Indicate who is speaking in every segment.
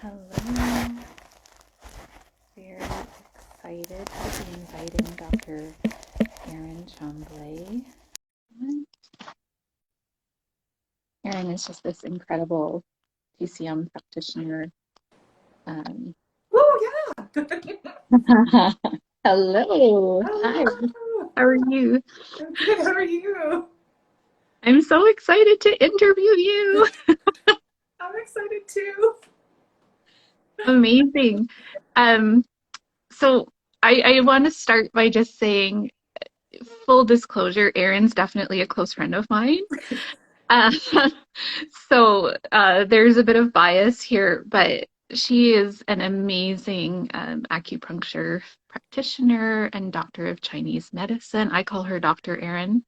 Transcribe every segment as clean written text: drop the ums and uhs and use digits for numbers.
Speaker 1: Hello. Very excited to be inviting Dr. Erin Tremblay. Erin is just this incredible TCM practitioner. Um,
Speaker 2: Oh, yeah.
Speaker 1: Hello. Hi.
Speaker 2: Hello.
Speaker 1: How are you?
Speaker 2: I'm good. How are you?
Speaker 1: I'm so excited to interview you.
Speaker 2: I'm excited too.
Speaker 1: Amazing. Um, so I want to start by just saying, full disclosure, Erin's definitely a close friend of mine. Uh, there's a bit of bias here, but she is an amazing acupuncture practitioner and doctor of Chinese medicine. I call her Dr. Erin.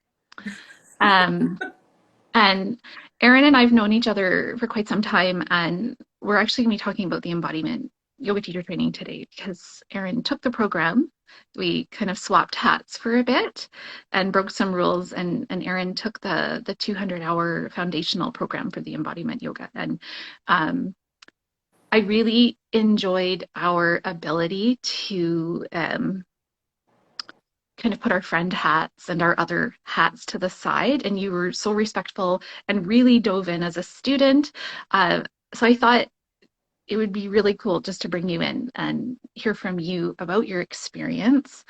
Speaker 1: Um, and Erin and I've known each other for quite some time, and we're actually going to be talking about the embodiment yoga teacher training today because Erin took the program. We kind of swapped hats for a bit and broke some rules, and Erin took the 200-hour foundational program for the embodiment yoga. And um, I really enjoyed our ability to kind of put our friend hats and our other hats to the side, and you were so respectful and really dove in as a student. So I thought it would be really cool just to bring you in and hear from you about your experience,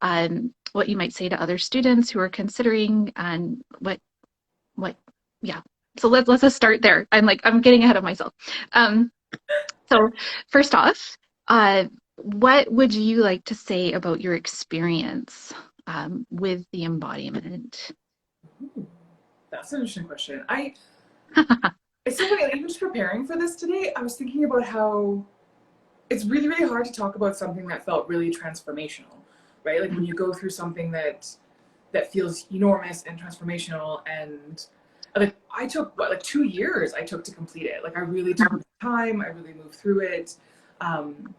Speaker 1: what you might say to other students who are considering, and what, yeah. So let's just start there. I'm getting ahead of myself. Um, so first off, what would you like to say about your experience with the embodiment?
Speaker 2: Ooh, that's an interesting question. It's so funny, like, even just preparing for this today, I was thinking about how it's really, really hard to talk about something that felt really transformational, right? Like when you go through something that feels enormous and transformational, and like I took what, like 2 years I took to complete it. Like I really took time, I really moved through it. Um,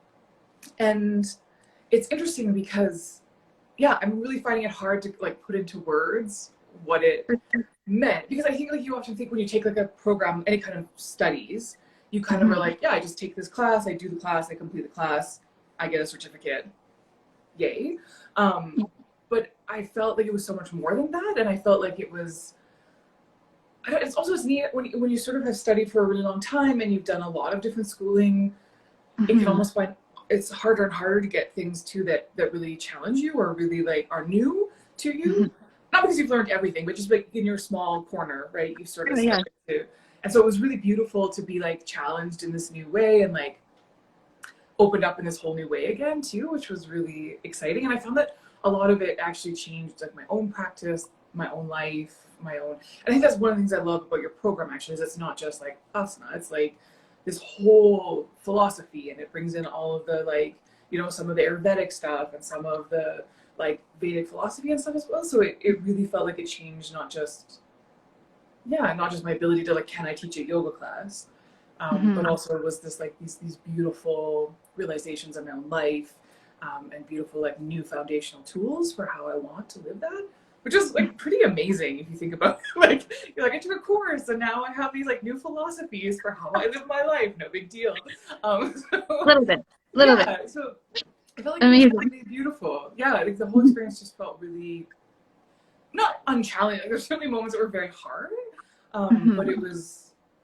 Speaker 2: and it's interesting because yeah, I'm really finding it hard to like put into words what it meant, because I think like you often think when you take like a program, any kind of studies, you kind of are
Speaker 1: Mhm.
Speaker 2: like, yeah, I just take this class, I do the class, I complete the class, I get a certificate, yay. But I felt like it was so much more than that, and I felt like it was. It's also it's neat when you sort of have studied for a really long time and you've done a lot of different schooling. It can
Speaker 1: Mhm.
Speaker 2: almost find it's harder and harder to get things too that really challenge you or really like are new to
Speaker 1: Mhm.
Speaker 2: you. Not because you've learned everything, but just like in your small corner, right? You sort of
Speaker 1: Oh, yeah.
Speaker 2: started to, and so it was really beautiful to be like challenged in this new way and like opened up in this whole new way again too, which was really exciting. And I found that a lot of it actually changed like my own practice, my own life, my own. And I think that's one of the things I love about your program actually is it's not just like asana. It's like this whole philosophy, and it brings in all of the like some of the Ayurvedic stuff and some of the like Vedic philosophy and stuff as well. So it really felt like it changed not just my ability to like can I teach a yoga class, but
Speaker 1: Mhm.
Speaker 2: also it was this like these beautiful realizations in my own life, and beautiful like new foundational tools for how I want to live that, which is like pretty amazing if you think about like you're like I took a course and now I have these like new philosophies for how I live my life. No big deal.
Speaker 1: A
Speaker 2: So
Speaker 1: little bit. A little bit.
Speaker 2: yeah, so I felt like it was
Speaker 1: Amazing.
Speaker 2: really beautiful. Yeah, like the whole
Speaker 1: Mhm.
Speaker 2: experience just felt really not unchallenging. Like, there's certainly moments that were very hard, but it
Speaker 1: Mhm.
Speaker 2: was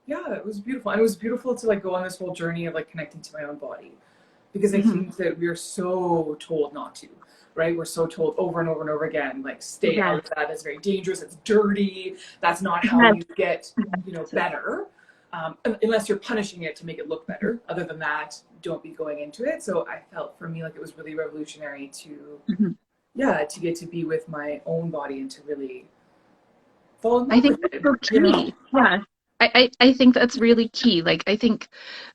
Speaker 2: yeah, it was beautiful, and it was beautiful to like go on this whole journey of like connecting to my own body, because I
Speaker 1: Mhm.
Speaker 2: think that we are so told not to, right? We're so told over and over and over again, like stay out
Speaker 1: Yes.
Speaker 2: of that. It's very dangerous. It's dirty. That's not how
Speaker 1: Yes.
Speaker 2: you get
Speaker 1: Yes.
Speaker 2: better. Unless you're punishing it to make it look better. Other than that, don't be going into it. So I felt for me like it was really revolutionary to
Speaker 1: Mhm.
Speaker 2: to get to be with my own body and to really fall in
Speaker 1: I
Speaker 2: love
Speaker 1: think
Speaker 2: with
Speaker 1: that's
Speaker 2: it,
Speaker 1: so key. Yeah. I think that's really key. Like I think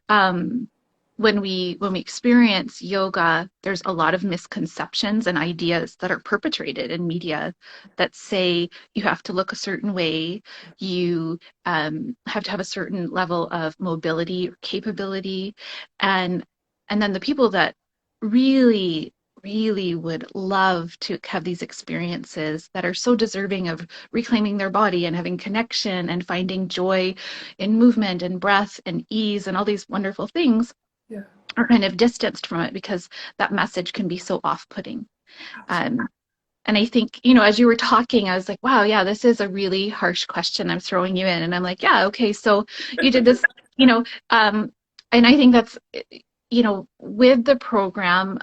Speaker 1: um when we experience yoga, there's a lot of misconceptions and ideas that are perpetrated in media that say you have to look a certain way, you have to have a certain level of mobility or capability, and and then the people that really really would love to have these experiences that are so deserving of reclaiming their body and having connection and finding joy in movement and breath and ease and all these wonderful things,
Speaker 2: Yeah.
Speaker 1: or kind of distanced from it because that message can be so off-putting.
Speaker 2: Absolutely.
Speaker 1: Um, and I think, you know, as you were talking, I was like, wow, yeah, this is a really harsh question I'm throwing you in. And I'm like, yeah, okay, so you did this, you know, and I think that's, you know, with the program,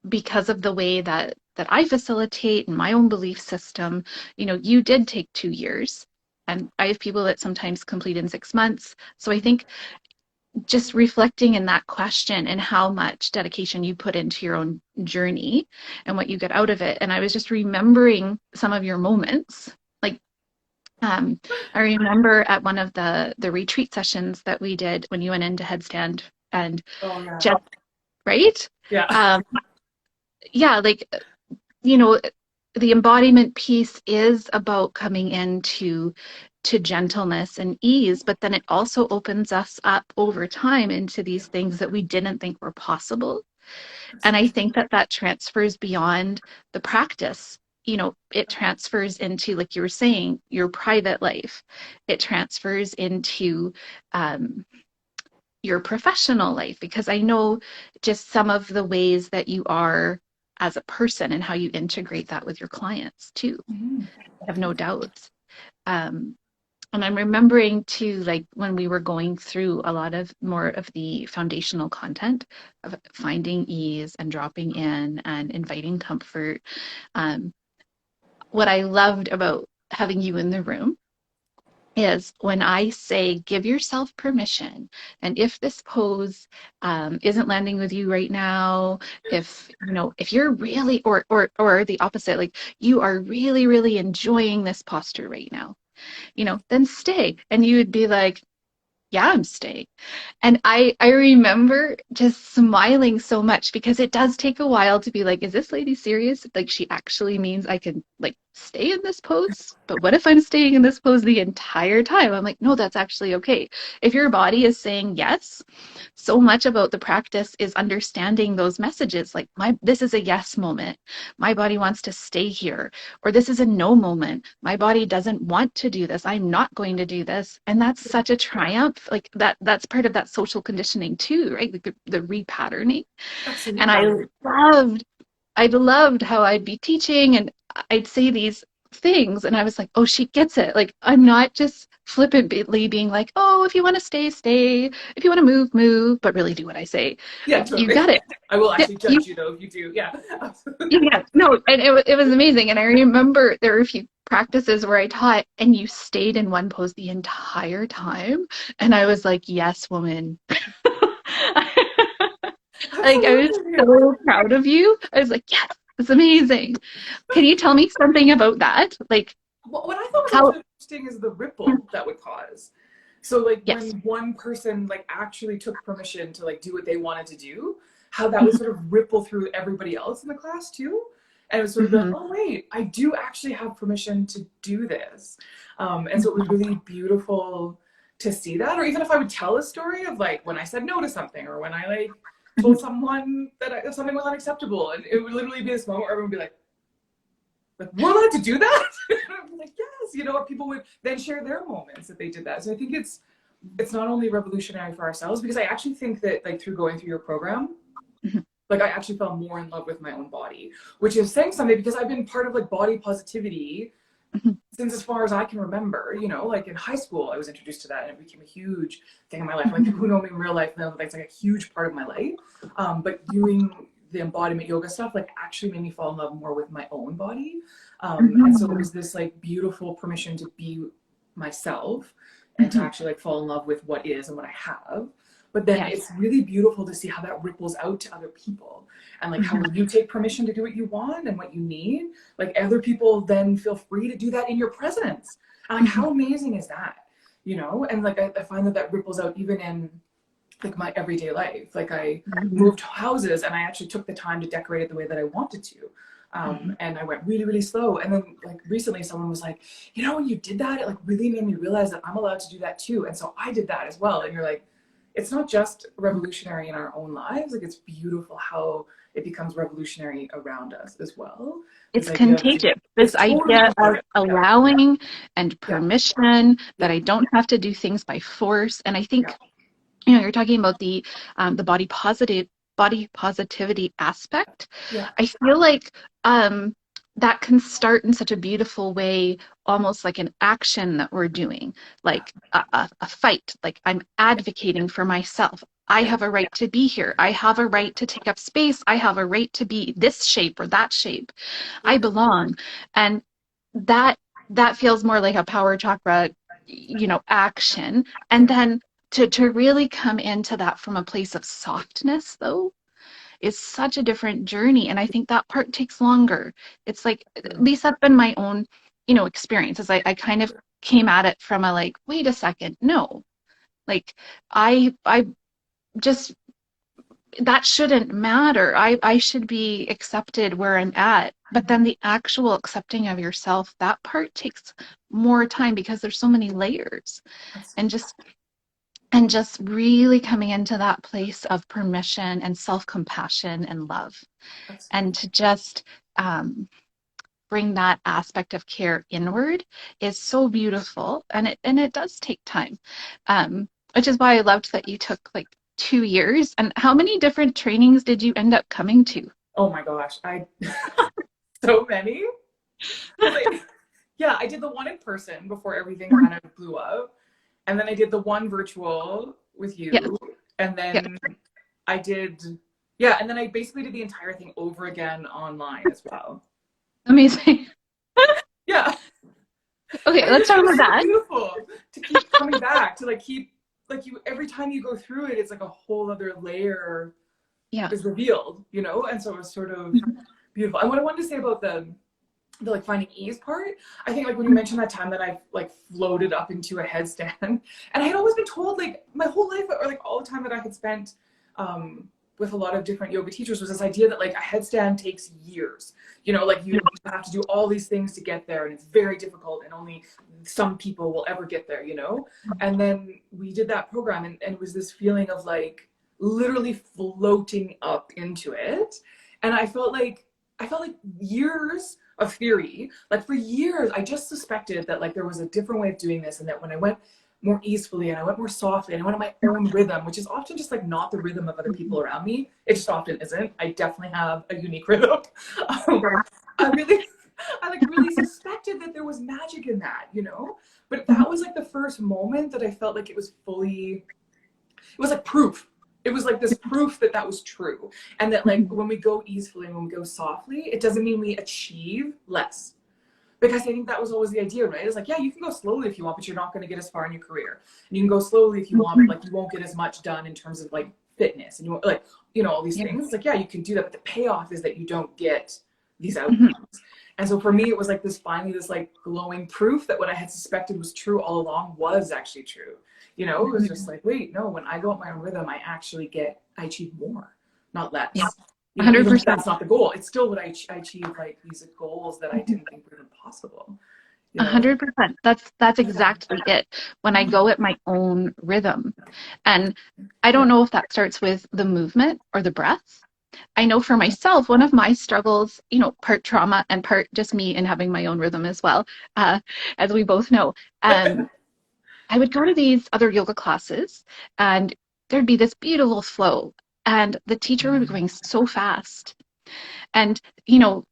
Speaker 1: because of the way that I facilitate and my own belief system, you know, you did take 2 years. And I have people that sometimes complete in 6 months. So I think just reflecting in that question and how much dedication you put into your own journey and what you get out of it. And I was just remembering some of your moments. Like, I remember at one of the retreat sessions that we did when you went into Headstand and
Speaker 2: Oh yeah.
Speaker 1: just, right?
Speaker 2: Yeah.
Speaker 1: Um, yeah, like, you know, the embodiment piece is about coming into to gentleness and ease, but then it also opens us up over time into these things that we didn't think were possible. And I
Speaker 2: Absolutely.
Speaker 1: think that that transfers beyond the practice. You know, it transfers into, like you were saying, your private life. It transfers into um, your professional life, because I know just some of the ways that you are as a person and how you integrate that with your clients too.
Speaker 2: Mhm.
Speaker 1: I have no doubts. Um, and I'm remembering too, like when we were going through a lot of more of the foundational content of finding ease and dropping in and inviting comfort. Um, what I loved about having you in the room is when I say, give yourself permission. And if this pose isn't landing with you right now, if, you know, if you're really, or the opposite, like you are really, really enjoying this posture right now, you know, then stay. And you would be like, yeah, I'm staying. And I remember just smiling so much because it does take a while to be like, is this lady serious? Like she actually means I can like stay in this pose? But what if I'm staying in this pose the entire time? I'm like, no, that's actually okay. If your body is saying yes, so much about the practice is understanding those messages like my this is a yes moment, my body wants to stay here, or this is a no moment, my body doesn't want to do this, I'm not going to do this. And that's such a triumph, like that's part of that social conditioning too, right? Like the repatterning. And
Speaker 2: Absolutely.
Speaker 1: loved I loved how I'd be teaching and I'd say these things and I was like, oh, she gets it. Like I'm not just flippantly being like, oh, if you want to stay, stay. If you want to move, move, but really do what I say.
Speaker 2: Yeah,
Speaker 1: Like you
Speaker 2: totally.
Speaker 1: got it.
Speaker 2: I will
Speaker 1: Yeah,
Speaker 2: actually judge you though if you do. Yeah. Absolutely.
Speaker 1: yeah, no, and it was amazing. And I remember there were a few practices where I taught and you stayed in one pose the entire time. And I was like, yes, woman. Like I was
Speaker 2: Absolutely.
Speaker 1: so proud of you. I was like, yes, it's amazing. Can you tell me something about that? Like
Speaker 2: What I thought was
Speaker 1: how,
Speaker 2: actually interesting is the ripple that would cause. So like when
Speaker 1: yes.
Speaker 2: one person like actually took permission to like do what they wanted to do, how that would sort of ripple through everybody else in the class too. And it was sort of like,
Speaker 1: Mm-hmm.
Speaker 2: oh wait, I do actually have permission to do this. And so it was
Speaker 1: Mm-hmm.
Speaker 2: really beautiful to see that. Or even if I would tell a story of like when I said no to something, or when I like told someone that something was unacceptable, and it would literally be this moment where everyone would be like, we're allowed to do that? I'm like, yes, you know, or people would then share their moments that they did that. So I think it's not only revolutionary for ourselves, because I actually think that like through going through your program,
Speaker 1: Mm-hmm.
Speaker 2: like I actually fell more in love with my own body, which is saying something, because I've been part of like body positivity
Speaker 1: Mm-hmm.
Speaker 2: since as far as I can remember. You know, like in high school, I was introduced to that, and it became a huge thing in my life. Like people
Speaker 1: Mm-hmm.
Speaker 2: who know me in real life know that that's like a huge part of my life. But doing the embodiment yoga stuff like actually made me fall in love more with my own body. And so it
Speaker 1: Mm-hmm.
Speaker 2: was this like beautiful permission to be myself and to
Speaker 1: Mm-hmm.
Speaker 2: actually like fall in love with what is and what I have. But then
Speaker 1: Yes.
Speaker 2: it's really beautiful to see how that ripples out to other people, and like how
Speaker 1: Mm-hmm.
Speaker 2: when you take permission to do what you want and what you need, like other people then feel free to do that in your presence. And like
Speaker 1: Mm-hmm.
Speaker 2: how amazing is that? You know, and like I find that that ripples out even in like my everyday life. Like I
Speaker 1: Mm-hmm.
Speaker 2: moved houses and I actually took the time to decorate it the way that I wanted to. And I went really, really slow. And then like recently someone was like, you know, when you did that, it like really made me realize that I'm allowed to do that too. And so I did that as well. And you're like, it's not just revolutionary in our own lives. Like it's beautiful how it becomes revolutionary around us as well. This
Speaker 1: It's
Speaker 2: idea of,
Speaker 1: contagious. This
Speaker 2: it's totally
Speaker 1: idea of
Speaker 2: contagious. Yeah.
Speaker 1: allowing and
Speaker 2: Yeah.
Speaker 1: permission, that
Speaker 2: Yeah.
Speaker 1: I don't have to do things by force. And I
Speaker 2: Yeah.
Speaker 1: think you're talking about the body positivity aspect.
Speaker 2: Yeah.
Speaker 1: I feel like um, that can start in such a beautiful way, almost like an action that we're doing, like a fight. Like I'm advocating for myself. I
Speaker 2: Yeah.
Speaker 1: have a right to be here. I have a right to take up space. I have a right to be this shape or that shape. I
Speaker 2: Yeah.
Speaker 1: belong. And that that feels more like a power chakra, action. And
Speaker 2: Yeah.
Speaker 1: then to really come into that from a place of softness, though, is such a different journey. And I think that part takes longer. It's like, at
Speaker 2: True.
Speaker 1: least that's been my own, experience, as I kind of came at it from a like, wait a second, no, like I just, that shouldn't matter. I should be accepted where I'm at. But then the actual accepting of yourself, that part takes more time because there's so many layers. And
Speaker 2: Absolutely.
Speaker 1: just really coming into that place of permission and self-compassion and love, and
Speaker 2: Absolutely.
Speaker 1: to just um, bring that aspect of care inward is so beautiful, and it does take time, which is why I loved that you took like 2 years. And how many different trainings did you end up coming to?
Speaker 2: Oh my gosh, I so many. Because yeah, I did the one in person before everything kind of blew up, and then I did the one virtual with
Speaker 1: Yes,
Speaker 2: you, and
Speaker 1: yes,
Speaker 2: then I did, yeah, and then I basically did the entire thing over again online as well.
Speaker 1: amazing.
Speaker 2: Yeah,
Speaker 1: Okay,
Speaker 2: and
Speaker 1: let's talk
Speaker 2: it was
Speaker 1: about
Speaker 2: so
Speaker 1: that.
Speaker 2: beautiful to keep coming back to like keep like you every time you go through it, it's like a whole other layer
Speaker 1: Yeah.
Speaker 2: is revealed, and so it was sort of beautiful. And what I wanted to say about the like finding ease part, I think like when you mentioned that time that I like floated up into a headstand, and I had always been told like my whole life, or like all the time that I had spent with a lot of different yoga teachers, was this idea that like a headstand takes years, like you have to do all these things to get there, and it's very difficult, and only some people will ever get there, and then we did that program, and it was this feeling of like literally floating up into it, and I felt like years of theory. Like for years, I just suspected that like there was a different way of doing this, and that when I went more easefully and I went more softly and I went on my own rhythm, which is often just like not the rhythm of other people around me. It just often isn't. I definitely have a unique rhythm. Um, I really, I like really suspected that there was magic in that. But that was like the first moment that I felt like it was fully, it was like proof. It was like this proof that that was true. And that like when we go easily and when we go softly, it doesn't mean we achieve less. Because I think that was always the idea, right? It's like, yeah, you can go slowly if you want, but you're not going to get as far in your career. And you can go slowly if you want, but like you won't get as much done in terms of like fitness and all these
Speaker 1: Yeah.
Speaker 2: things. It's like, yeah, you can do that, but the payoff is that you don't get these
Speaker 1: Mhm.
Speaker 2: outcomes. And so for me, it was like this finally this like glowing proof that what I had suspected was true all along was actually true. It was just like, wait, no, when I go at my own rhythm, I achieve more, not
Speaker 1: Yeah,
Speaker 2: less. Even if
Speaker 1: 100%.
Speaker 2: that's not the goal, it's still what I achieve, like these goals that I didn't think were even possible, you
Speaker 1: A
Speaker 2: know?
Speaker 1: hundred percent. That's
Speaker 2: Yeah.
Speaker 1: exactly it. When I go at my own rhythm. And I don't
Speaker 2: Yeah.
Speaker 1: know if that starts with the movement or the breath. I know for myself, one of my struggles, part trauma and part just me and having my own rhythm as well, as we both know. I would go to these other yoga classes, and there'd be this beautiful flow, and the teacher would be going so fast. And,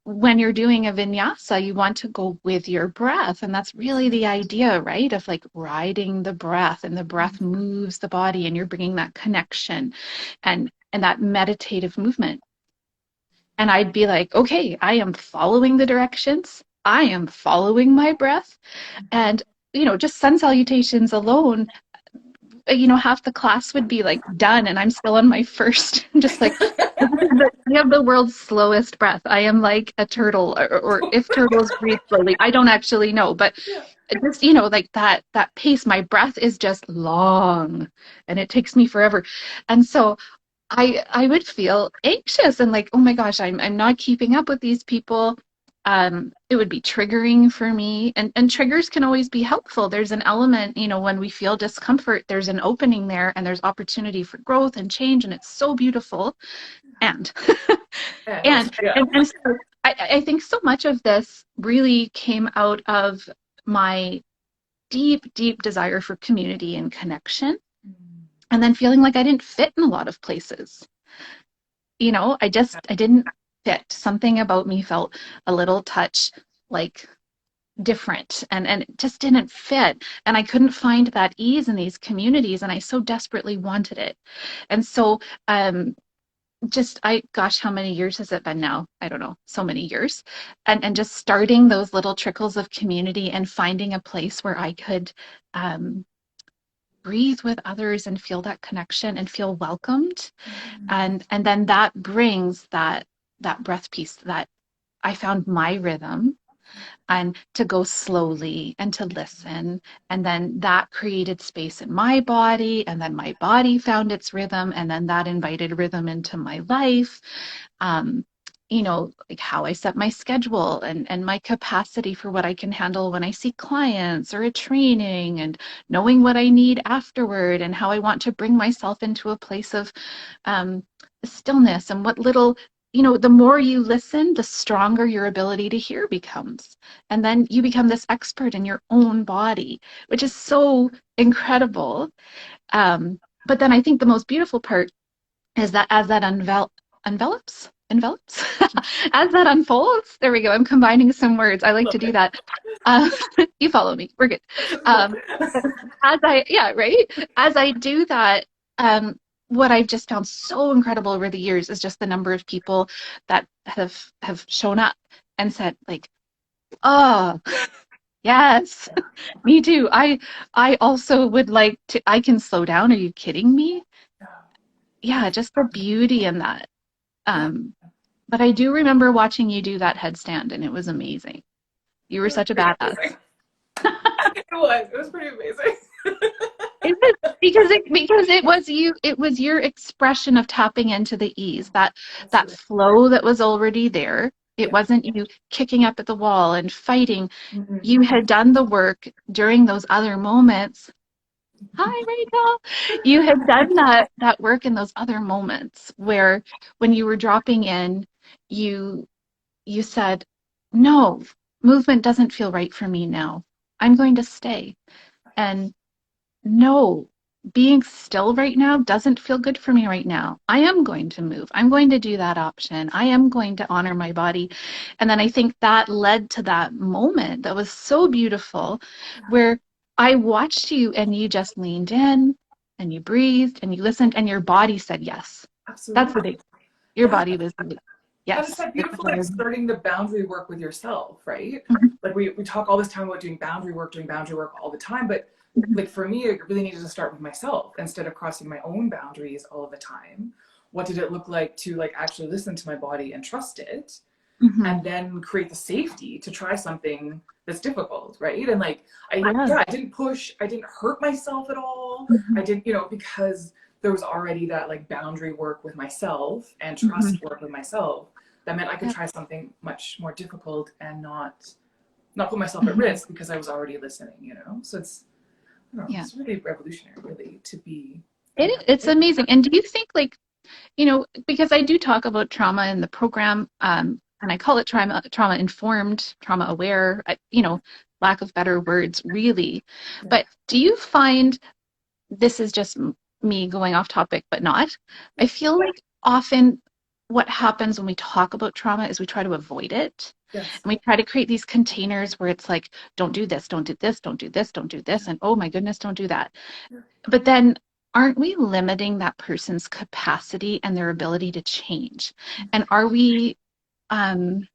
Speaker 1: when you're doing a vinyasa, you want to go with your breath. And that's really the idea, right? Of like riding the breath, and the breath moves the body, and you're bringing that connection and that meditative movement. And I'd be like, okay, I am following the directions. I am following my breath. And, just sun salutations alone, half the class would be like done, and I'm still on my first. I'm just like, I have the world's slowest breath. I am like a turtle, or if turtles breathe slowly, I don't actually know, but
Speaker 2: Yeah.
Speaker 1: just, like that pace, my breath is just long, and it takes me forever. And so I would feel anxious and like, oh my gosh, I'm not keeping up with these people. It would be triggering for me, and triggers can always be helpful. There's an element, when we feel discomfort, there's an opening there, and there's opportunity for growth and change, and it's so beautiful. And
Speaker 2: And
Speaker 1: and
Speaker 2: yeah.
Speaker 1: and so I think so much of this really came out of my deep, deep desire for community and connection. and then feeling like I didn't fit in a lot of places. I didn't fit. Something about me felt a little touch like different, and it just didn't fit. And I couldn't find that ease in these communities, and I so desperately wanted it. And so, gosh, how many years has it been now? I don't know, so many years. And just starting those little trickles of community and finding a place where I could um, breathe with others and feel that connection and feel welcomed. And then that brings that breath piece, that I found my rhythm, and to go slowly and to listen. And then that created space in my body, and then my body found its rhythm, and then that invited rhythm into my life. Um, like how I set my schedule, and my capacity for what I can handle when I see clients or a training, and knowing what I need afterward, and how I want to bring myself into a place of um, stillness, and what little, the more you listen, the stronger your ability to hear becomes. And then you become this expert in your own body, which is so incredible. But then I think the most beautiful part is that as that envelops, as that unfolds, there we go. I'm combining some words. I like
Speaker 2: Love
Speaker 1: to do
Speaker 2: it.
Speaker 1: that. Uh, you follow me. We're good.
Speaker 2: Love
Speaker 1: Um,
Speaker 2: it.
Speaker 1: yeah, right. As I do that, what I've just found so incredible over the years is just the number of people that have shown up and said, like, oh, yes, me too. I also would like to. I can slow down. Are you kidding me? Yeah, just the beauty in that.
Speaker 2: Yeah,
Speaker 1: Um, but I do remember watching you do that headstand, and it was amazing. You were
Speaker 2: it was
Speaker 1: such a
Speaker 2: pretty
Speaker 1: badass.
Speaker 2: amazing. It was pretty amazing.
Speaker 1: It was because it was your expression of tapping into the ease, that
Speaker 2: Absolutely.
Speaker 1: flow that was already there. It
Speaker 2: Yeah.
Speaker 1: wasn't you kicking up at the wall and fighting.
Speaker 2: Mm-hmm.
Speaker 1: You had done the work during those other moments. Hi, Rachel. You had done that work in those other moments where when you were dropping in, you you said, "No, movement doesn't feel right for me now. I'm going to stay." And no, being still right now doesn't feel good for me right now. I am going to move. I'm going to do that option. I am going to honor my body. And then I think that led to that moment that was so beautiful where I watched you and you just leaned in and you breathed and you listened and your body said yes. That's the
Speaker 2: Absolutely.
Speaker 1: big, your
Speaker 2: Yeah.
Speaker 1: body was like,
Speaker 2: And it's
Speaker 1: yes.
Speaker 2: that beautiful like starting the boundary work with yourself, right?
Speaker 1: Mhm,
Speaker 2: Like we talk all this time about doing boundary work all the time, but
Speaker 1: mhm,
Speaker 2: like for me, it really needed to start with myself instead of crossing my own boundaries all of the time. What did it look like to like actually listen to my body and trust it,
Speaker 1: mhm.
Speaker 2: and then create the safety to try something that's difficult, right? And like
Speaker 1: Yeah.
Speaker 2: I didn't push, I didn't hurt myself at all. I
Speaker 1: Mhm,
Speaker 2: didn't, because there was already that like boundary work with myself and
Speaker 1: mhm.
Speaker 2: trust work with myself that meant I could
Speaker 1: Yeah.
Speaker 2: try something much more difficult and not put myself at
Speaker 1: Mhm.
Speaker 2: risk because I was already listening. So it's, I don't know,
Speaker 1: Yeah.
Speaker 2: it's really revolutionary, really, to be in that
Speaker 1: It's
Speaker 2: way.
Speaker 1: amazing. And do you think, like, because I do talk about trauma in the program, and I call it trauma informed, trauma aware, lack of better words, really.
Speaker 2: Yeah.
Speaker 1: But do you find, this is just me going off topic, but not, I feel like often what happens when we talk about trauma is we try to avoid it.
Speaker 2: Yes.
Speaker 1: And we try to create these containers where it's like, don't do this, don't do this, don't do this, don't do this, and oh my goodness, don't do that.
Speaker 2: Yeah.
Speaker 1: But then aren't we limiting that person's capacity and their ability to change? And are we um,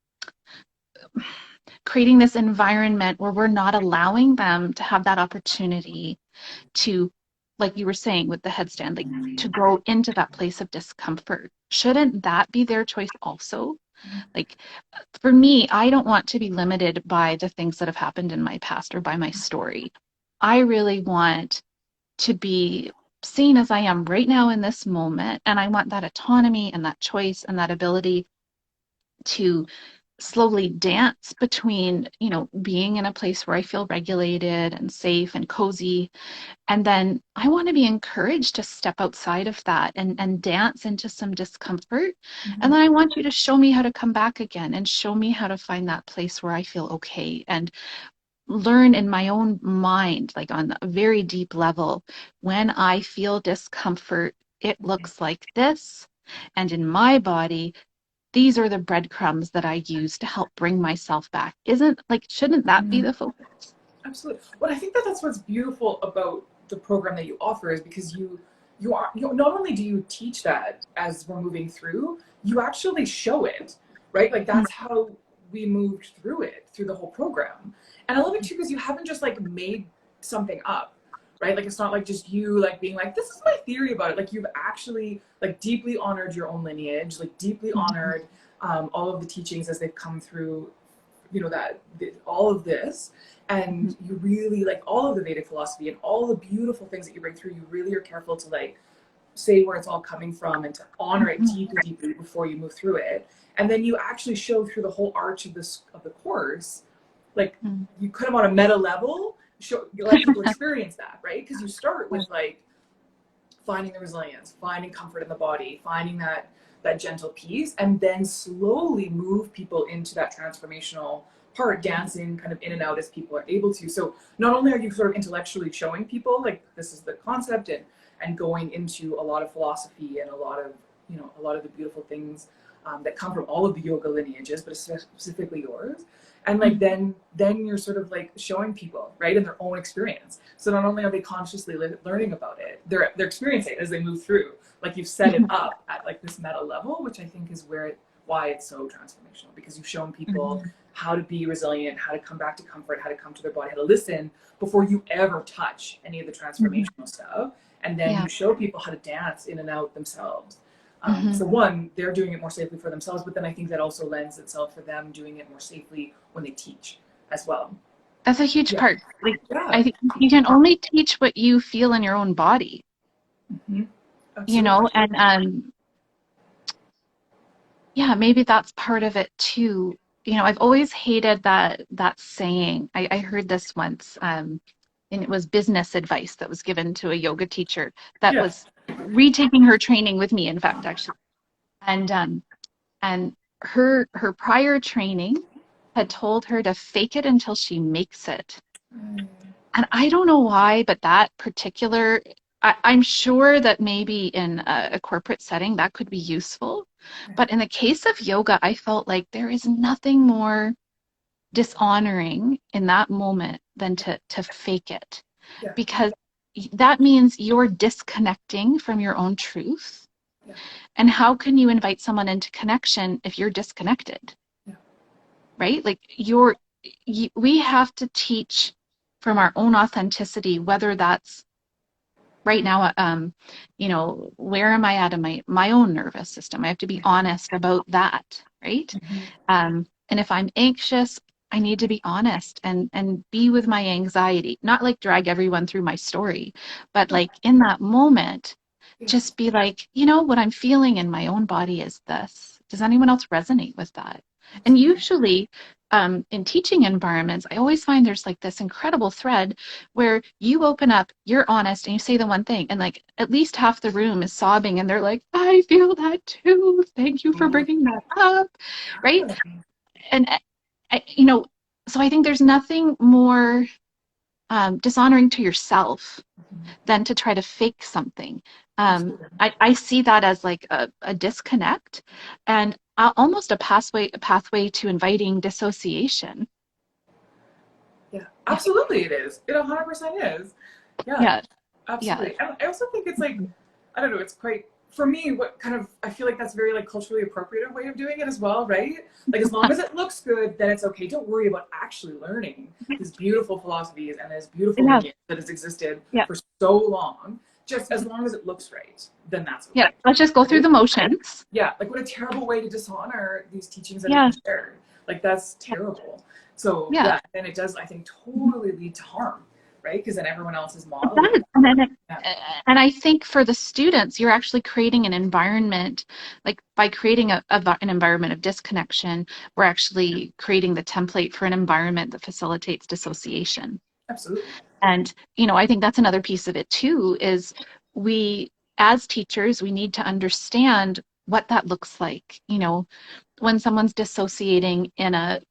Speaker 1: creating this environment where we're not allowing them to have that opportunity to, like you were saying with the headstand, like to go into that place of discomfort? Shouldn't that be their choice also? Like for me, I don't want to be limited by the things that have happened in my past or by my story. I really want to be seen as I am right now in this moment. And I want that autonomy and that choice and that ability to slowly dance between, being in a place where I feel regulated and safe and cozy. And then I want to be encouraged to step outside of that and dance into some discomfort. And
Speaker 2: Mm-hmm.
Speaker 1: then I want you to show me how to come back again and show me how to find that place where I feel okay. And learn in my own mind, like on a very deep level, when I feel discomfort, it looks like this. And in my body, these are the breadcrumbs that I use to help bring myself back. Shouldn't that be the focus?
Speaker 2: Absolutely. Well, I think that that's what's beautiful about the program that you offer is because you not only do you teach that as we're moving through, you actually show it, right? Like that's how we moved through it through the whole program. And I love it too because you haven't just like made something up, right? Like it's not like just you like being like, this is my theory about it. Like you've actually like deeply honored your own lineage, like deeply honored all of the teachings as they've come through, you know, all of this. And you really like all of the Vedic philosophy and all the beautiful things that you bring through, you really are careful to like say where it's all coming from and to honor it deeply, deeply before you move through it. And then you actually show through the whole arch of the course, like you put them on a meta level, you let people experience that, right? Because you start with like finding the resilience, finding comfort in the body, finding that gentle peace, and then slowly move people into that transformational part, dancing kind of in and out as people are able to. So not only are you sort of intellectually showing people like this is the concept and going into a lot of philosophy and a lot of, you know, a lot of the beautiful things that come from all of the yoga lineages, but specifically yours. And like then you're sort of like showing people, right, in their own experience. So not only are they consciously learning about it, they're experiencing it as they move through. Like you've set it up at like this meta level, which I think is why it's so transformational, because you've shown people how to be resilient, how to come back to comfort, how to come to their body, how to listen before you ever touch any of the transformational stuff. And then you show people how to dance in and out themselves. So one, they're doing it more safely for themselves, but then I think that also lends itself for them doing it more safely when they teach as well.
Speaker 1: That's a huge
Speaker 2: Yeah.
Speaker 1: part. Like,
Speaker 2: Yeah.
Speaker 1: I think you can only teach what you feel in your own body, you
Speaker 2: Absolutely.
Speaker 1: know, and yeah, maybe that's part of it too. You know, I've always hated that saying. I heard this once, and it was business advice that was given to a yoga teacher that
Speaker 2: Yeah.
Speaker 1: was retaking her training with me, in fact, actually. And her prior training had told her to fake it until she makes it. And I don't know why, but that particular, I'm sure that maybe in a corporate setting that could be useful. But in the case of yoga, I felt like there is nothing more dishonoring in that moment than to fake it,
Speaker 2: Yeah.
Speaker 1: because that means you're disconnecting from your own truth.
Speaker 2: Yeah.
Speaker 1: And how can you invite someone into connection if you're disconnected?
Speaker 2: Yeah.
Speaker 1: Right? Like we have to teach from our own authenticity, whether that's right now, you know, where am I at in my own nervous system? I have to be honest about that, right? And if I'm anxious, I need to be honest and be with my anxiety, not like drag everyone through my story, but like in that moment,
Speaker 2: Yeah.
Speaker 1: just be like, you know, what I'm feeling in my own body is this. Does anyone else resonate with that? And
Speaker 2: Absolutely.
Speaker 1: usually, in teaching environments, I always find there's like this incredible thread where you open up, you're honest, and you say the one thing, and like at least half the room is sobbing, and they're like, I feel that too. Thank you for bringing that up, right? And you know, so I think there's nothing more dishonoring to yourself than to try to fake something.
Speaker 2: Absolutely.
Speaker 1: I see that as like a disconnect and almost a pathway to inviting dissociation.
Speaker 2: Yeah.
Speaker 1: Yeah,
Speaker 2: Absolutely it is. It 100% is. Yeah.
Speaker 1: yeah, yeah.
Speaker 2: Absolutely. And I also think it's like, I don't know, it's quite, for me, what kind of, I feel like that's very like culturally appropriate way of doing it as well, right? Like as long as it looks good, then it's okay. Don't worry about actually learning these beautiful philosophies and this beautiful
Speaker 1: Yeah,
Speaker 2: lineage that has existed
Speaker 1: yeah,
Speaker 2: for so long. Just as long as it looks right, then that's
Speaker 1: yeah.
Speaker 2: okay.
Speaker 1: Let's just go through
Speaker 2: Right?
Speaker 1: the motions.
Speaker 2: Yeah, like what a terrible way to dishonor these teachings that have
Speaker 1: Yeah,
Speaker 2: been shared. Like that's terrible. So
Speaker 1: yeah.
Speaker 2: yeah, and it does, I think, totally lead to harm, right? Because then everyone else is
Speaker 1: It
Speaker 2: modeling.
Speaker 1: does.
Speaker 2: Yeah,
Speaker 1: And I think for the students, you're actually creating an environment, like by creating an environment of disconnection, we're actually creating the template for an environment that facilitates dissociation.
Speaker 2: absolutely.
Speaker 1: And, you know, I think that's another piece of it too, is we, as teachers, we need to understand what that looks like. You know, when someone's dissociating in a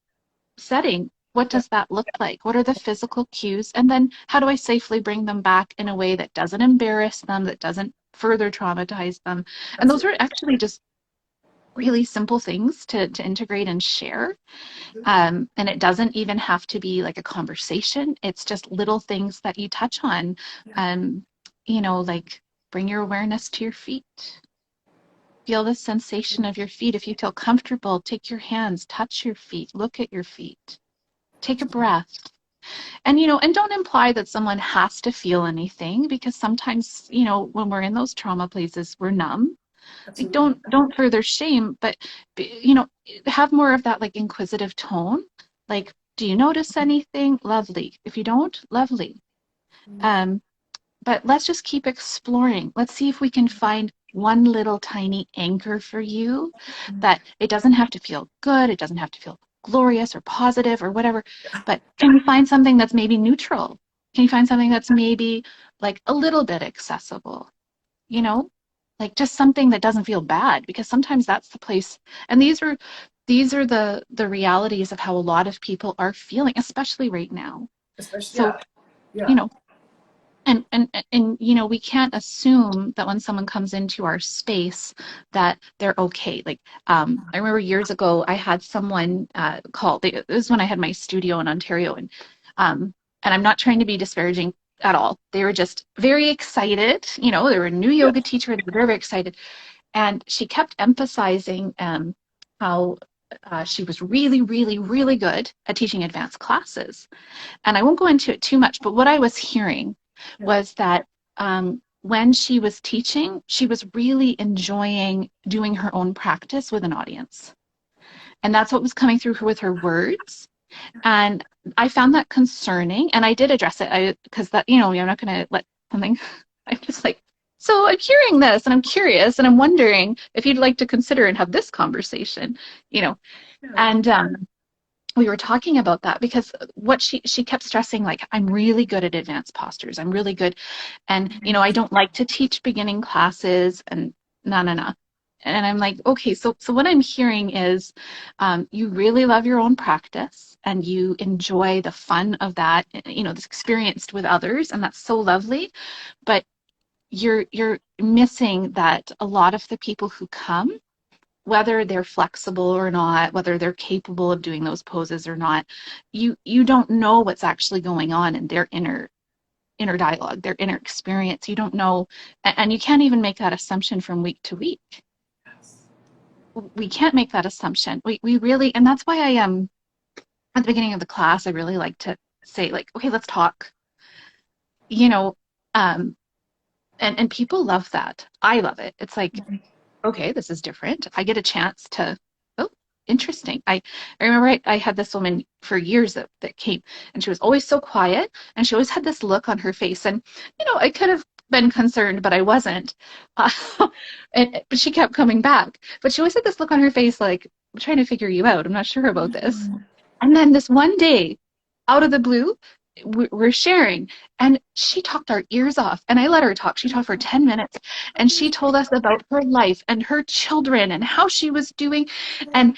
Speaker 1: setting, What
Speaker 2: Yeah,
Speaker 1: does that look like? What are the physical cues? And then how do I safely bring them back in a way that doesn't embarrass them, that doesn't further traumatize them? And those
Speaker 2: absolutely.
Speaker 1: are actually just really simple things to integrate and share.
Speaker 2: Absolutely.
Speaker 1: And it doesn't even have to be like a conversation. It's just little things that you touch on.
Speaker 2: Yeah,
Speaker 1: Um, like bring your awareness to your feet. Feel the sensation of your feet. If you feel comfortable, take your hands, touch your feet, look at your feet, take a
Speaker 2: absolutely.
Speaker 1: breath. And don't imply that someone has to feel anything because sometimes, when we're in those trauma places, we're numb. Like
Speaker 2: Absolutely.
Speaker 1: don't further shame, but you know, have more of that like inquisitive tone. Like, do you notice anything? Lovely. If you don't, lovely. Um, but let's just keep exploring. Let's see if we can find one little tiny anchor for you that it doesn't have to feel good, it doesn't have to feel glorious or positive or whatever, but can you find something that's maybe neutral? Can you find something that's maybe like a little bit accessible? You know, like just something that doesn't feel bad, because sometimes that's the place. And these are the realities of how a lot of people are feeling, especially right now.
Speaker 2: Especially,
Speaker 1: So,
Speaker 2: yeah,
Speaker 1: you
Speaker 2: yeah.
Speaker 1: know, and we can't assume that when someone comes into our space that they're okay. Like I remember years ago I had someone call. It was when I had my studio in Ontario, um and I'm not trying to be disparaging at all. They were just very excited. They were a new
Speaker 2: Yeah.
Speaker 1: yoga teacher. They were very, very excited, and she kept emphasizing how she was really, really, really good at teaching advanced classes. And I won't go into it too much, but what I was hearing
Speaker 2: Yeah.
Speaker 1: was that when she was teaching, she was really enjoying doing her own practice with an audience. And that's what was coming through her with her words. And I found that concerning. And I did address it because I'm not going to let something, I'm just like, so I'm hearing this and I'm curious and I'm wondering if you'd like to consider and have this conversation, you know,
Speaker 2: Yeah.
Speaker 1: and we were talking about that because what she kept stressing, like, I'm really good at advanced postures, I'm really good, and I don't like to teach beginning classes, and no, no, no. And I'm like, okay, so what I'm hearing is you really love your own practice and you enjoy the fun of that, this experience with others, and that's so lovely. But you're missing that a lot of the people who come, whether they're flexible or not, whether they're capable of doing those poses or not, you don't know what's actually going on in their inner dialogue, their inner experience. You don't know, and you can't even make that assumption from week to week.
Speaker 2: Yes.
Speaker 1: We can't make that assumption. We really, and that's why I am at the beginning of the class, I really like to say, like, okay, let's talk. You know, um, and people love that. I love it. It's like, okay, this is different. I get a chance to, oh, interesting. I remember I had this woman for years that came, and she was always so quiet, and she always had this look on her face. And, I could have been concerned, but I wasn't. Uh, but she kept coming back. But she always had this look on her face like, I'm trying to figure you out. I'm not sure about this. And then this one day, out of the blue, we're sharing, and she talked our ears off. And I let her talk. She talked for 10 minutes, and she told us about her life and her children and how she was doing. And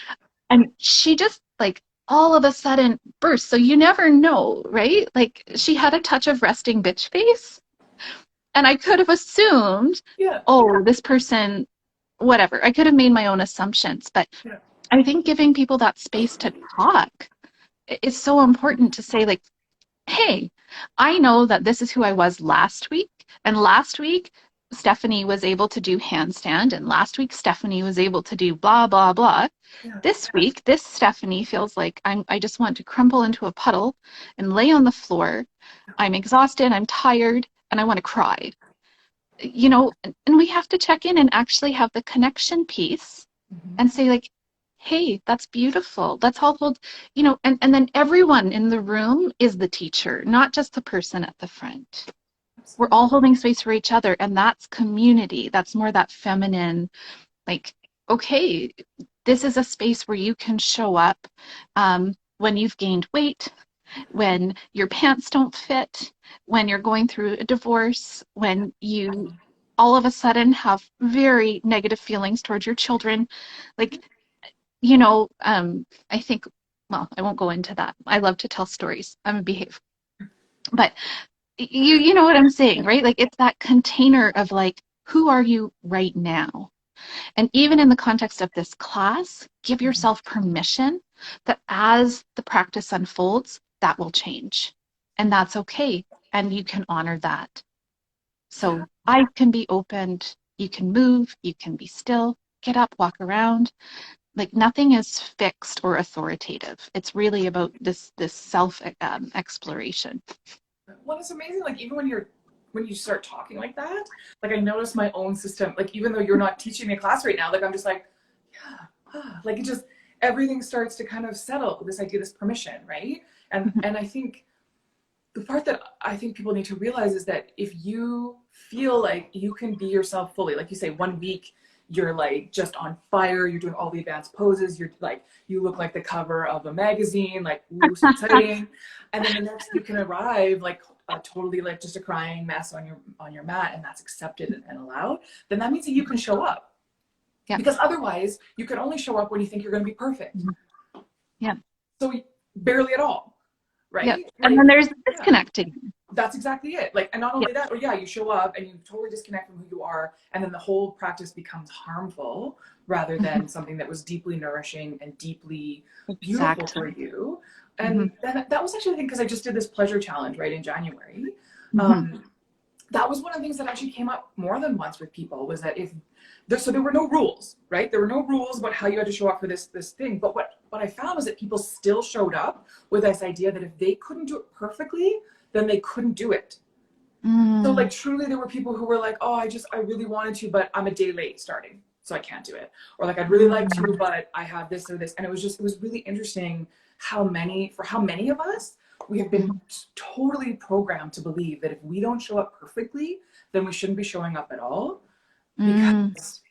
Speaker 1: she just like all of a sudden burst. So you never know, right? Like she had a touch of resting bitch face. And I could have assumed,
Speaker 2: Yeah.
Speaker 1: oh, this person, whatever. I could have made my own assumptions. But
Speaker 2: Yeah.
Speaker 1: I think giving people that space to talk is so important, to say, like, hey, I know that this is who I was last week. And last week, Stephanie was able to do handstand. And last week, Stephanie was able to do blah, blah, blah.
Speaker 2: Yeah.
Speaker 1: This week, this Stephanie feels like I just want to crumple into a puddle and lay on the floor. I'm exhausted, I'm tired, and I want to cry. And we have to check in and actually have the connection piece
Speaker 2: Mhm.
Speaker 1: and say, like, hey, that's beautiful. Let's all hold, and then everyone in the room is the teacher, not just the person at the front. We're
Speaker 2: Absolutely.
Speaker 1: all holding space for each other, and that's community. That's more that feminine, like, okay, this is a space where you can show up when you've gained weight, when your pants don't fit, when you're going through a divorce, when you all of a sudden have very negative feelings towards your children. Like, I think well, I won't go into that. I love to tell stories. I'm a behave. But you know what I'm saying, right? Like it's that container of like, who are you right now? And even in the context of this class, give yourself permission that as the practice unfolds, that will change. And that's okay. And you can honor that.
Speaker 2: Yeah.
Speaker 1: So eyes can be opened, you can move, you can be still, get up, walk around. Like nothing is fixed or authoritative. It's really about this self exploration.
Speaker 2: Well, it's amazing. Like even when you start talking like that, like I notice my own system. Like even though you're not teaching me a class right now, like I'm just like, yeah, like it just everything starts to kind of settle. This idea, this permission, right? And I think the part that I think people need to realize is that if you feel like you can be yourself fully, like you say, 1 week you're like just on fire, you're doing all the advanced poses, you're like you look like the cover of a magazine, like ooh, so exciting. And then the next you can arrive like totally like just a crying mess on your mat, and that's accepted and allowed. Then that means that you can show up,
Speaker 1: Yeah.
Speaker 2: because otherwise you can only show up when you think you're going to be perfect.
Speaker 1: Yeah.
Speaker 2: So barely at all,
Speaker 1: Yeah.
Speaker 2: right?
Speaker 1: And
Speaker 2: Like
Speaker 1: then there's
Speaker 2: yeah.
Speaker 1: disconnecting.
Speaker 2: That's exactly it. Like, and not
Speaker 1: Yeah.
Speaker 2: only that, but yeah, you show up and you totally disconnect from who you are, and then the whole practice becomes harmful rather than something that was deeply nourishing and deeply beautiful for
Speaker 1: Exactly.
Speaker 2: you.
Speaker 1: Mm-hmm.
Speaker 2: And that was actually the thing, because I just did this pleasure challenge right in January.
Speaker 1: Mm-hmm.
Speaker 2: That was one of the things that actually came up more than once with people, was that if so there were no rules, right? There were no rules about how you had to show up for this thing. But what I found was that people still showed up with this idea that if they couldn't do it perfectly, then they couldn't do it. So like truly there were people who were like, oh, I really wanted to, but I'm a day late starting, so I can't do it. Or like, I'd really like to, but I have this or this. And it was really interesting how many of us, we have been totally programmed to believe that if we don't show up perfectly, then we shouldn't be showing up at all.
Speaker 1: Mm.
Speaker 2: Because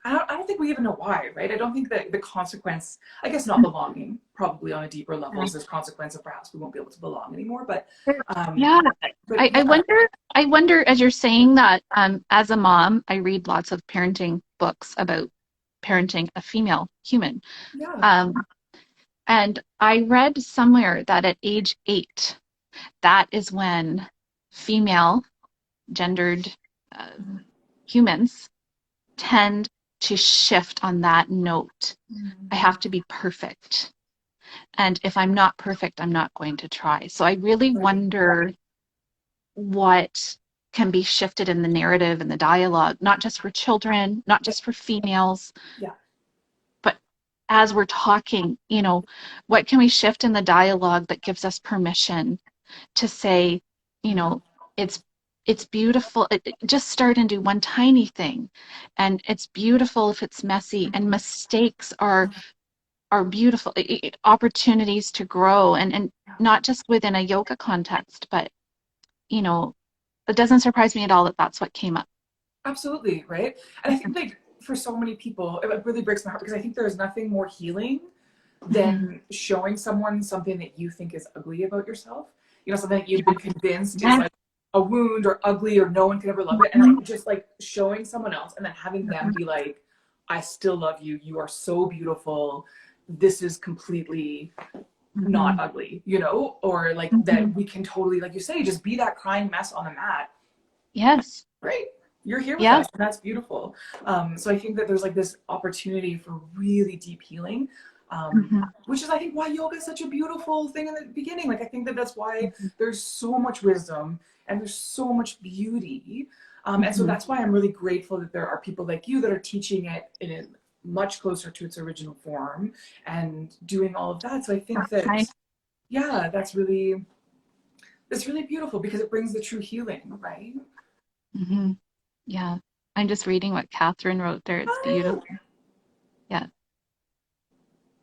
Speaker 2: I don't think we even know why, right? I don't think that the consequence, I guess not belonging, probably on a deeper level, is this consequence of perhaps we won't be able to belong anymore.
Speaker 1: Yeah.
Speaker 2: But
Speaker 1: I
Speaker 2: yeah,
Speaker 1: wonder, I wonder as you're saying that, as a mom, I read lots of parenting books about parenting a female human.
Speaker 2: yeah.
Speaker 1: Um, and I read somewhere that at age 8, that is when female gendered uh, humans tend to shift on that note. I have to be perfect. And if I'm not perfect, I'm not going to try. So I really
Speaker 2: Right.
Speaker 1: wonder what can be shifted in the narrative and the dialogue, not just for children, not just for females,
Speaker 2: Yeah.
Speaker 1: but as we're talking, what can we shift in the dialogue that gives us permission to say, you know, it's it's beautiful. Just start and do one tiny thing, and it's beautiful if it's messy. And mistakes are beautiful opportunities to grow, and not just within a yoga context, but you know, it doesn't surprise me at all that that's what came up.
Speaker 2: Absolutely, right? And I think like for so many people, it really breaks my heart, because I think there's nothing more healing
Speaker 1: Mhm.
Speaker 2: than showing someone something that you think is ugly about yourself. Something that you've been convinced is
Speaker 1: Yes.
Speaker 2: like a wound or ugly or no one can ever love it. And like just like showing someone else and then having them be like, I still love you. You are so beautiful. This is completely not
Speaker 1: Mhm.
Speaker 2: ugly, or like that
Speaker 1: Mhm.
Speaker 2: we can totally, like you say, just be that crying mess on the mat.
Speaker 1: Yes.
Speaker 2: Great, you're here with
Speaker 1: Yes.
Speaker 2: us, and that's beautiful. So I think that there's like this opportunity for really deep healing,
Speaker 1: Mhm.
Speaker 2: which is I think why yoga is such a beautiful thing in the beginning. Like I think that that's why there's so much wisdom and there's so much beauty, and so
Speaker 1: Mhm.
Speaker 2: that's why I'm really grateful that there are people like you that are teaching it in a much closer to its original form and doing all of that. So I think that
Speaker 1: Hi.
Speaker 2: yeah, that's really beautiful, because it brings the true healing, right?
Speaker 1: Mhm. Yeah. I'm just reading what Catherine wrote there. It's beautiful.
Speaker 2: Oh,
Speaker 1: Yeah.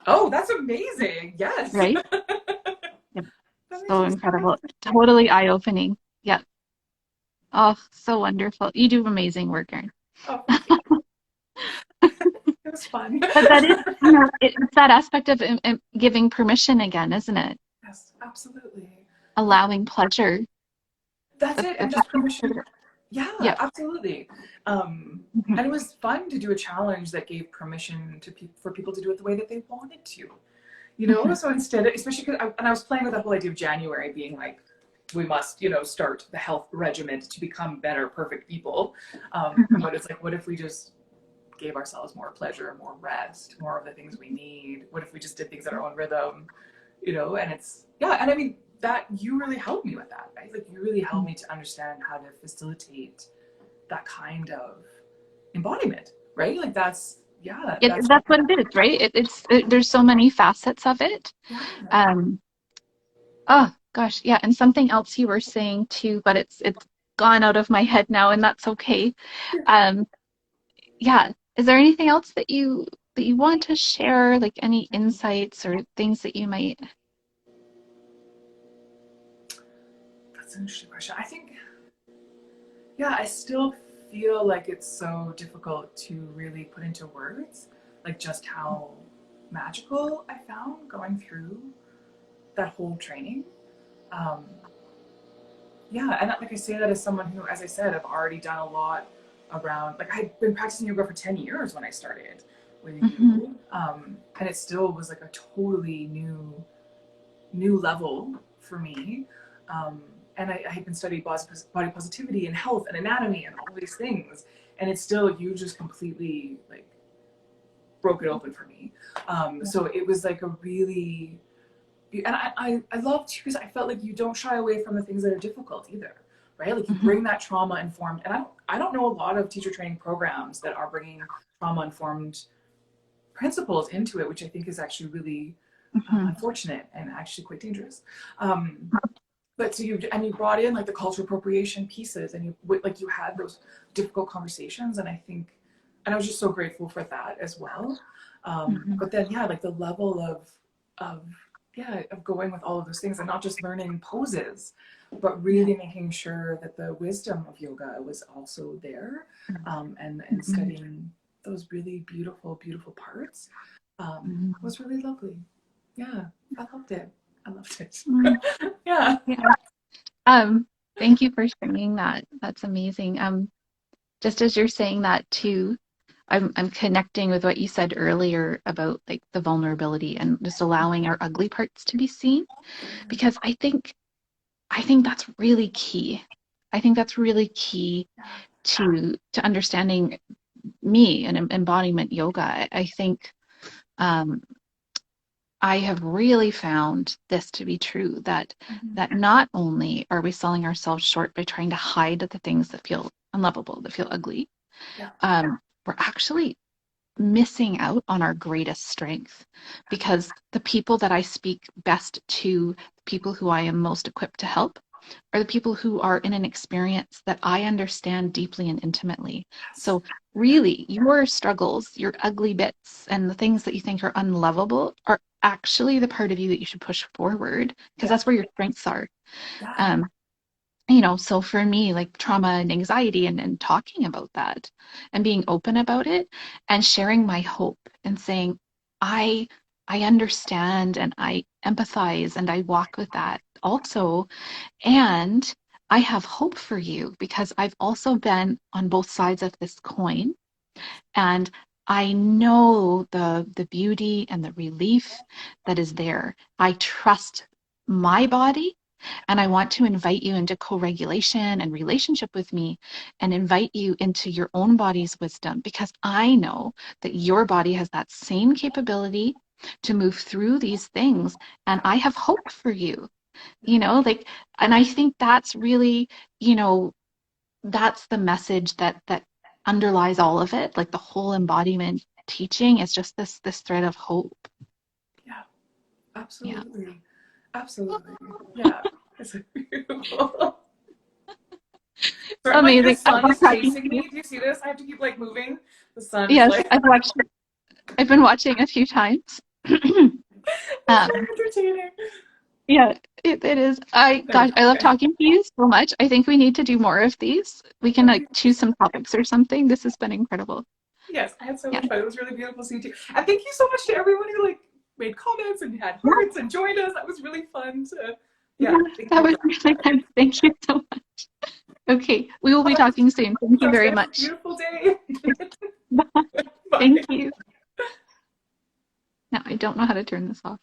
Speaker 2: oh, that's amazing. Yes.
Speaker 1: Right? Yeah.
Speaker 2: That makes
Speaker 1: So
Speaker 2: me so
Speaker 1: incredible.
Speaker 2: happy.
Speaker 1: Totally eye-opening. Yeah. Oh, so wonderful. You do amazing work, Erin.
Speaker 2: Oh, thank you. It was fun.
Speaker 1: But that is, it's that aspect of giving permission again, isn't it?
Speaker 2: Yes, absolutely. Yeah,
Speaker 1: Allowing pleasure.
Speaker 2: that's it. And
Speaker 1: It's
Speaker 2: just permission. Yeah,
Speaker 1: yeah.
Speaker 2: absolutely.
Speaker 1: Mhm.
Speaker 2: And it was fun to do a challenge that gave permission to for people to do it the way that they wanted to.
Speaker 1: Mhm.
Speaker 2: So instead, especially because I was playing with the whole idea of January being like, we must, start the health regiment to become better, perfect people.
Speaker 1: Mhm.
Speaker 2: But it's like, what if we just gave ourselves more pleasure, more rest, more of the things we need? What if we just did things at our own rhythm? And it's, yeah. And I mean, that you really helped me with that, right? Like, you really helped me to understand how to facilitate that kind of embodiment, right? Like, that's
Speaker 1: That's what it is, right? There's so many facets of it.
Speaker 2: yeah.
Speaker 1: Um, oh gosh, yeah, and something else you were saying too, but it's gone out of my head now, and that's okay. Um, yeah, is there anything else that you want to share, like any insights or things that you might?
Speaker 2: That's an interesting question. I think, yeah, I still feel like it's so difficult to really put into words, like just how magical I found going through that whole training. Um, yeah, and like I say that as someone who, as I said, I've already done a lot around, like I'd been practicing yoga for 10 years when I started with
Speaker 1: Hmm.
Speaker 2: you. And it still was like a totally new level for me. Um, and I had been studying body positivity and health and anatomy and all these things. And it's still, you just completely like broke it open for me. So it was like a really, and I love too, because I felt like you don't shy away from the things that are difficult either, right? Like, you
Speaker 1: Hmm.
Speaker 2: bring that trauma informed, and I don't know a lot of teacher training programs that are bringing trauma informed principles into it, which I think is actually really
Speaker 1: Hmm.
Speaker 2: unfortunate and actually quite dangerous. Um, but so you brought in like the cultural appropriation pieces, and you had those difficult conversations, and I think, and I was just so grateful for that as well.
Speaker 1: Hmm.
Speaker 2: But then, yeah, like the level of of going with all of those things and not just learning poses, but
Speaker 1: Yeah.
Speaker 2: really making sure that the wisdom of yoga was also there, and
Speaker 1: Hmm.
Speaker 2: studying those really beautiful parts
Speaker 1: Hmm.
Speaker 2: was really lovely. Yeah, I loved it. I loved it.
Speaker 1: Hmm.
Speaker 2: Yeah.
Speaker 1: Yeah. Um, Thank you for sharing that. That's amazing. Just as you're saying that too, I'm connecting with what you said earlier about like the vulnerability and just allowing our ugly parts to be seen, because I think that's really key. I think that's really key to understanding me and embodiment yoga. I think um, I have really found this to be true, that not only are we selling ourselves short by trying to hide the things that feel unlovable, that feel ugly,
Speaker 2: Yeah.
Speaker 1: we're actually missing out on our greatest strength, because the people that I speak best to, the people who I am most equipped to help, are the people who are in an experience that I understand deeply and intimately.
Speaker 2: Yes.
Speaker 1: So, really, your struggles, your ugly bits, and the things that you think are unlovable are actually the part of you that you should push forward, because
Speaker 2: Yeah.
Speaker 1: that's where your strengths are.
Speaker 2: Yeah.
Speaker 1: Um, so for me, like trauma and anxiety, and talking about that and being open about it and sharing my hope and saying, I I understand and I empathize and I walk with that also. And I have hope for you because I've also been on both sides of this coin. And I know the beauty and the relief that is there. I trust my body, and I want to invite you into co-regulation and relationship with me, and invite you into your own body's wisdom, because I know that your body has that same capability to move through these things. And I have hope for you, like, and I think that's really, you know, that's the message that underlies all of it. Like the whole embodiment teaching is just this thread of hope.
Speaker 2: Yeah.
Speaker 1: Yeah.
Speaker 2: Absolutely. Absolutely. Yeah. It's beautiful. So I'm like, the
Speaker 1: Amazing. I
Speaker 2: sun
Speaker 1: love
Speaker 2: is
Speaker 1: talking
Speaker 2: chasing
Speaker 1: to you.
Speaker 2: me. Do you see this? I have to keep like moving. The sun is
Speaker 1: Yes,
Speaker 2: like
Speaker 1: I've been watching a few times.
Speaker 2: it's
Speaker 1: um,
Speaker 2: very entertaining.
Speaker 1: yeah, it is. Gosh, I love
Speaker 2: Okay.
Speaker 1: talking to you so much. I think we need to do more of these. We can like choose some topics or something. This has been incredible.
Speaker 2: Yes, I had so
Speaker 1: Yeah.
Speaker 2: much fun. It was really beautiful seeing you. And thank you so much to everyone who like made comments and had
Speaker 1: Yeah,
Speaker 2: hearts and joined us. That was really fun to
Speaker 1: yeah,
Speaker 2: thank
Speaker 1: that
Speaker 2: you
Speaker 1: was
Speaker 2: for
Speaker 1: really
Speaker 2: that.
Speaker 1: nice. Thank you so much. Okay, we will
Speaker 2: All
Speaker 1: be
Speaker 2: right.
Speaker 1: talking soon. Thank you
Speaker 2: Sounds
Speaker 1: very
Speaker 2: good. Have a
Speaker 1: much.
Speaker 2: beautiful day.
Speaker 1: Thank
Speaker 2: Bye.
Speaker 1: you. Now I don't know how to turn this off.